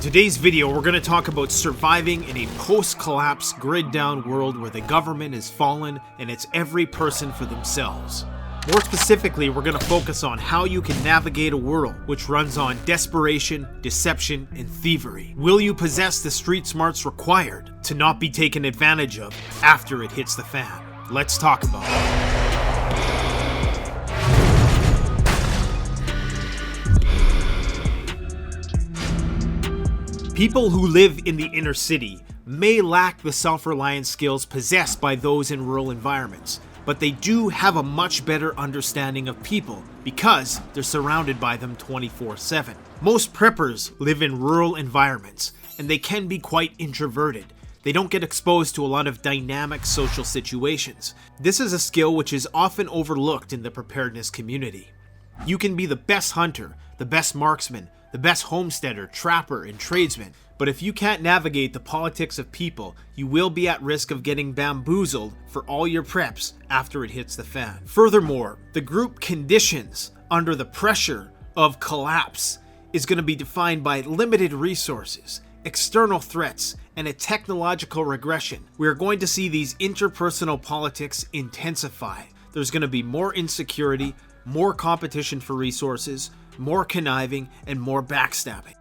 today's video, we're going to talk about surviving in a post-collapse, grid-down world where the government has fallen and it's every person for themselves. More specifically, we're going to focus on how you can navigate a world which runs on desperation, deception, and thievery. Will you possess the street smarts required to not be taken advantage of after it hits the fan? Let's talk about it. People who live in the inner city may lack the self-reliance skills possessed by those in rural environments, but they do have a much better understanding of people because they're surrounded by them 24/7. Most preppers live in rural environments, and they can be quite introverted. They don't get exposed to a lot of dynamic social situations. This is a skill which is often overlooked in the preparedness community. You can be the best hunter, the best marksman, the best homesteader, trapper, and tradesman, but if you can't navigate the politics of people, you will be at risk of getting bamboozled for all your preps after it hits the fan. Furthermore, the group conditions under the pressure of collapse is going to be defined by limited resources, external threats, and a technological regression. We are going to see these interpersonal politics intensify. There's going to be more insecurity, more competition for resources, more conniving, and more backstabbing.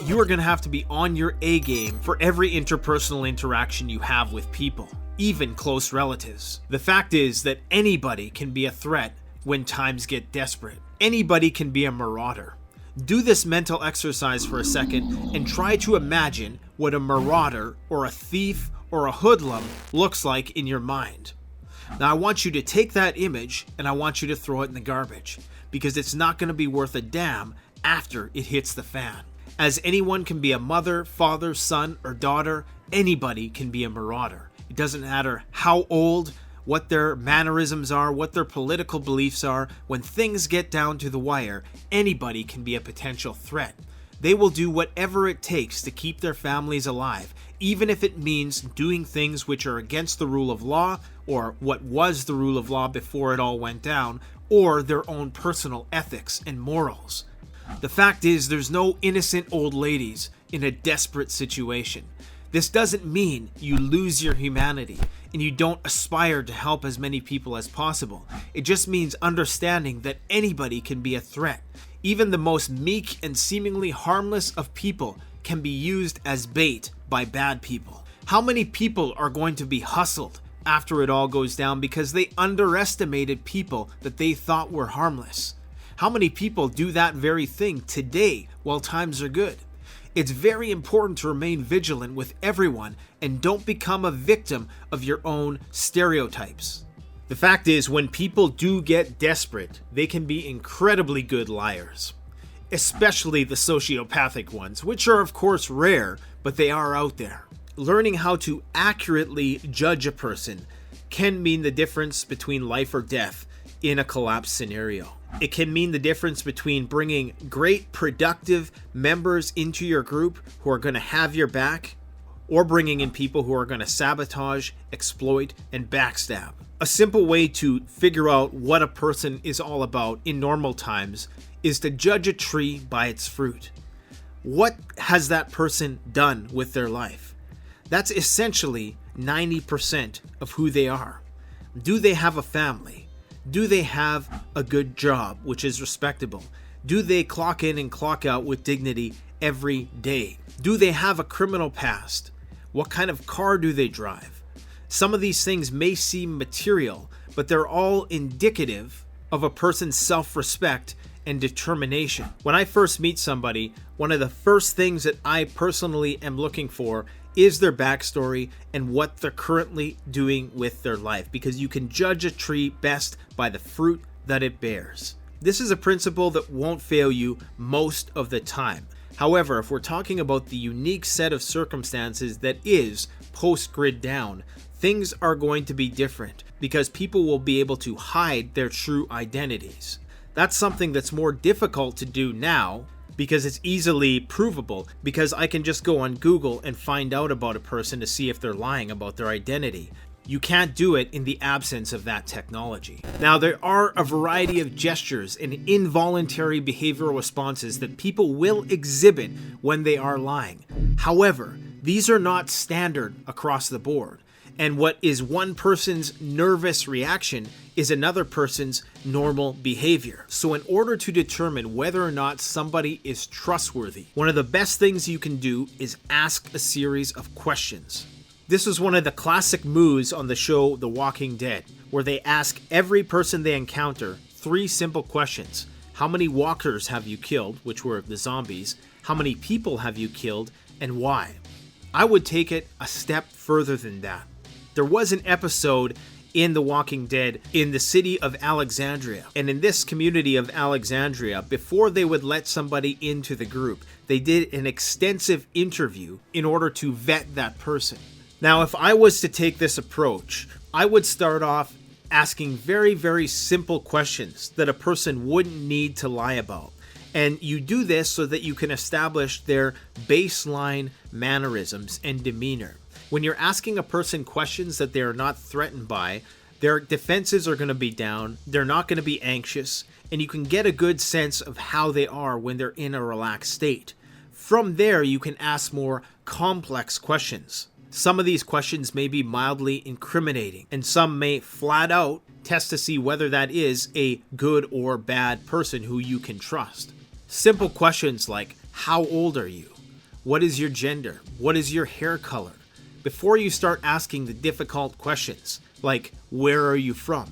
You are going to have to be on your A game for every interpersonal interaction you have with people, even close relatives. The fact is that anybody can be a threat when times get desperate. Anybody can be a marauder. Do this mental exercise for a second and try to imagine what a marauder or a thief or a hoodlum looks like in your mind. Now I want you to take that image and I want you to throw it in the garbage, because it's not going to be worth a damn after it hits the fan. As anyone can be a mother, father, son, or daughter, anybody can be a marauder. It doesn't matter how old, what their mannerisms are, what their political beliefs are. When things get down to the wire, anybody can be a potential threat. They will do whatever it takes to keep their families alive, even if it means doing things which are against the rule of law, or what was the rule of law before it all went down, or their own personal ethics and morals. The fact is, there's no innocent old ladies in a desperate situation. This doesn't mean you lose your humanity and you don't aspire to help as many people as possible. It just means understanding that anybody can be a threat. Even the most meek and seemingly harmless of people can be used as bait by bad people. How many people are going to be hustled after it all goes down because they underestimated people that they thought were harmless? How many people do that very thing today while times are good? It's very important to remain vigilant with everyone and don't become a victim of your own stereotypes. The fact is, when people do get desperate, they can be incredibly good liars. Especially the sociopathic ones, which are of course rare, but they are out there. Learning how to accurately judge a person can mean the difference between life or death in a collapse scenario. It can mean the difference between bringing great productive members into your group who are going to have your back, or bringing in people who are going to sabotage, exploit, and backstab. A simple way to figure out what a person is all about in normal times is to judge a tree by its fruit. What has that person done with their life? That's essentially 90% of who they are. Do they have a family? Do they have a good job, which is respectable? Do they clock in and clock out with dignity every day? Do they have a criminal past? What kind of car do they drive? Some of these things may seem material, but they're all indicative of a person's self-respect and determination. When I first meet somebody, one of the first things that I personally am looking for is their backstory and what they're currently doing with their life, because you can judge a tree best by the fruit that it bears. This is a principle that won't fail you most of the time. However, if we're talking about the unique set of circumstances that is post-grid down, things are going to be different because people will be able to hide their true identities. That's something that's more difficult to do now because it's easily provable, because I can just go on Google and find out about a person to see if they're lying about their identity. You can't do it in the absence of that technology. Now, there are a variety of gestures and involuntary behavioral responses that people will exhibit when they are lying. However, these are not standard across the board. And what is one person's nervous reaction is another person's normal behavior. So in order to determine whether or not somebody is trustworthy, one of the best things you can do is ask a series of questions. This was one of the classic moves on the show The Walking Dead, where they ask every person they encounter 3 simple questions. How many walkers have you killed, which were the zombies? How many people have you killed, and why? I would take it a step further than that. There was an episode in The Walking Dead in the city of Alexandria. And in this community of Alexandria, before they would let somebody into the group, they did an extensive interview in order to vet that person. Now, if I was to take this approach, I would start off asking very, very simple questions that a person wouldn't need to lie about. And you do this so that you can establish their baseline mannerisms and demeanor. When you're asking a person questions that they are not threatened by, their defenses are going to be down, they're not going to be anxious, and you can get a good sense of how they are when they're in a relaxed state. From there, you can ask more complex questions. Some of these questions may be mildly incriminating, and some may flat out test to see whether that is a good or bad person who you can trust. Simple questions like, how old are you? What is your gender? What is your hair color? Before you start asking the difficult questions, like, where are you from?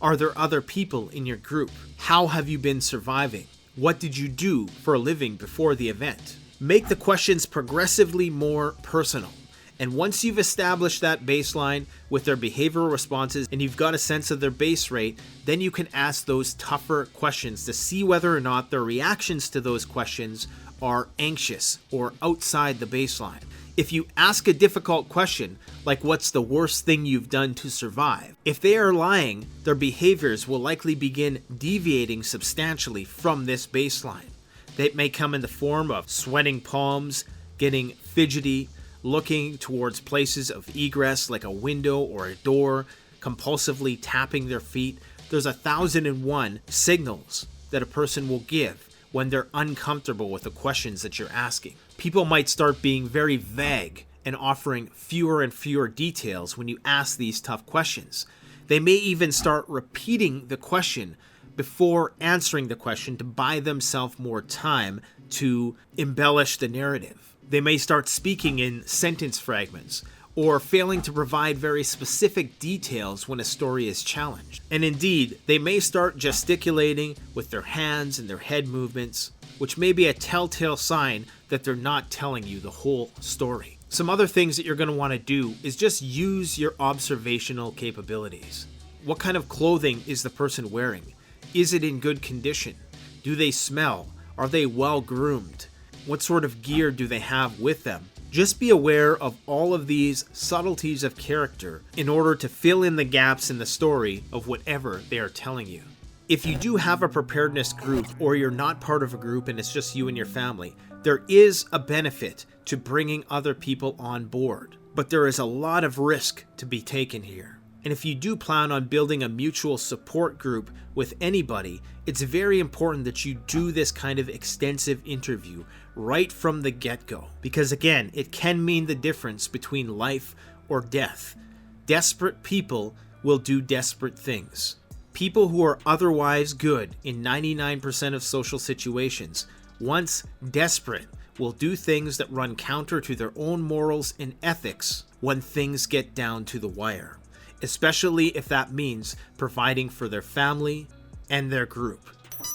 Are there other people in your group? How have you been surviving? What did you do for a living before the event? Make the questions progressively more personal. And once you've established that baseline with their behavioral responses and you've got a sense of their base rate, then you can ask those tougher questions to see whether or not their reactions to those questions are anxious or outside the baseline. If you ask a difficult question, like what's the worst thing you've done to survive, if they are lying, their behaviors will likely begin deviating substantially from this baseline. They may come in the form of sweating palms, getting fidgety, looking towards places of egress like a window or a door, compulsively tapping their feet. There's 1,001 signals that a person will give when they're uncomfortable with the questions that you're asking. People might start being very vague and offering fewer and fewer details when you ask these tough questions. They may even start repeating the question before answering the question to buy themselves more time to embellish the narrative. They may start speaking in sentence fragments or failing to provide very specific details when a story is challenged. And indeed, they may start gesticulating with their hands and their head movements, which may be a telltale sign that they're not telling you the whole story. Some other things that you're going to want to do is just use your observational capabilities. What kind of clothing is the person wearing? Is it in good condition? Do they smell? Are they well groomed? What sort of gear do they have with them? Just be aware of all of these subtleties of character in order to fill in the gaps in the story of whatever they are telling you. If you do have a preparedness group or you're not part of a group and it's just you and your family, there is a benefit to bringing other people on board, but there is a lot of risk to be taken here. And if you do plan on building a mutual support group with anybody, it's very important that you do this kind of extensive interview right from the get-go. Because again, it can mean the difference between life or death. Desperate people will do desperate things. People who are otherwise good in 99% of social situations, once desperate, will do things that run counter to their own morals and ethics when things get down to the wire. Especially if that means providing for their family and their group.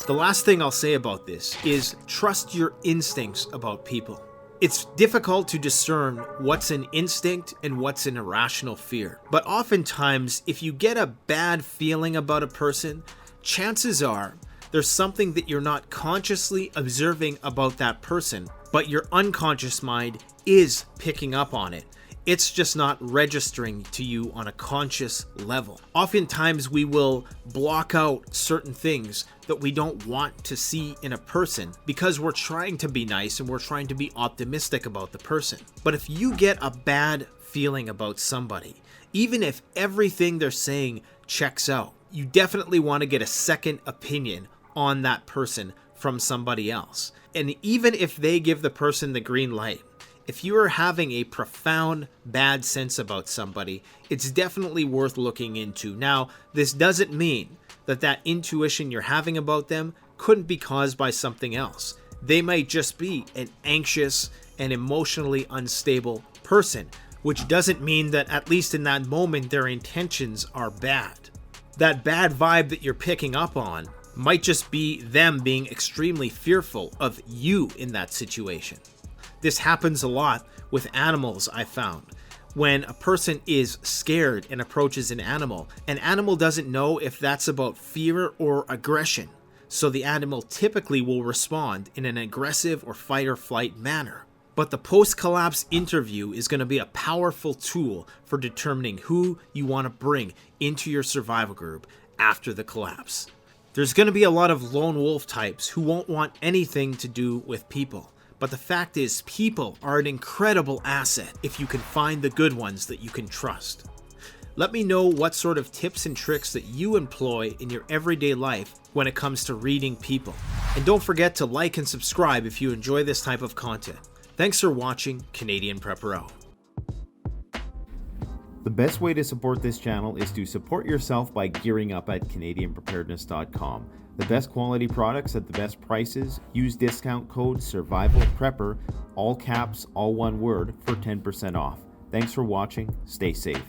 The last thing I'll say about this is trust your instincts about people. It's difficult to discern what's an instinct and what's an irrational fear. But oftentimes, if you get a bad feeling about a person, chances are there's something that you're not consciously observing about that person, but your unconscious mind is picking up on it. It's just not registering to you on a conscious level. Oftentimes we will block out certain things that we don't want to see in a person because we're trying to be nice and we're trying to be optimistic about the person. But if you get a bad feeling about somebody, even if everything they're saying checks out, you definitely want to get a second opinion on that person from somebody else. And even if they give the person the green light, if you are having a profound bad sense about somebody, it's definitely worth looking into. Now, this doesn't mean that intuition you're having about them couldn't be caused by something else. They might just be an anxious and emotionally unstable person, which doesn't mean that at least in that moment their intentions are bad. That bad vibe that you're picking up on might just be them being extremely fearful of you in that situation. This happens a lot with animals, I found. When a person is scared and approaches an animal doesn't know if that's about fear or aggression. So the animal typically will respond in an aggressive or fight or flight manner. But the post-collapse interview is going to be a powerful tool for determining who you want to bring into your survival group after the collapse. There's going to be a lot of lone wolf types who won't want anything to do with people. But the fact is, people are an incredible asset if you can find the good ones that you can trust. Let me know what sort of tips and tricks that you employ in your everyday life when it comes to reading people. And don't forget to like and subscribe if you enjoy this type of content. Thanks for watching Canadian Preparo. The best way to support this channel is to support yourself by gearing up at CanadianPreparedness.com. The best quality products at the best prices. Use discount code SURVIVALPREPPER, all caps, all one word, for 10% off. Thanks for watching. Stay safe.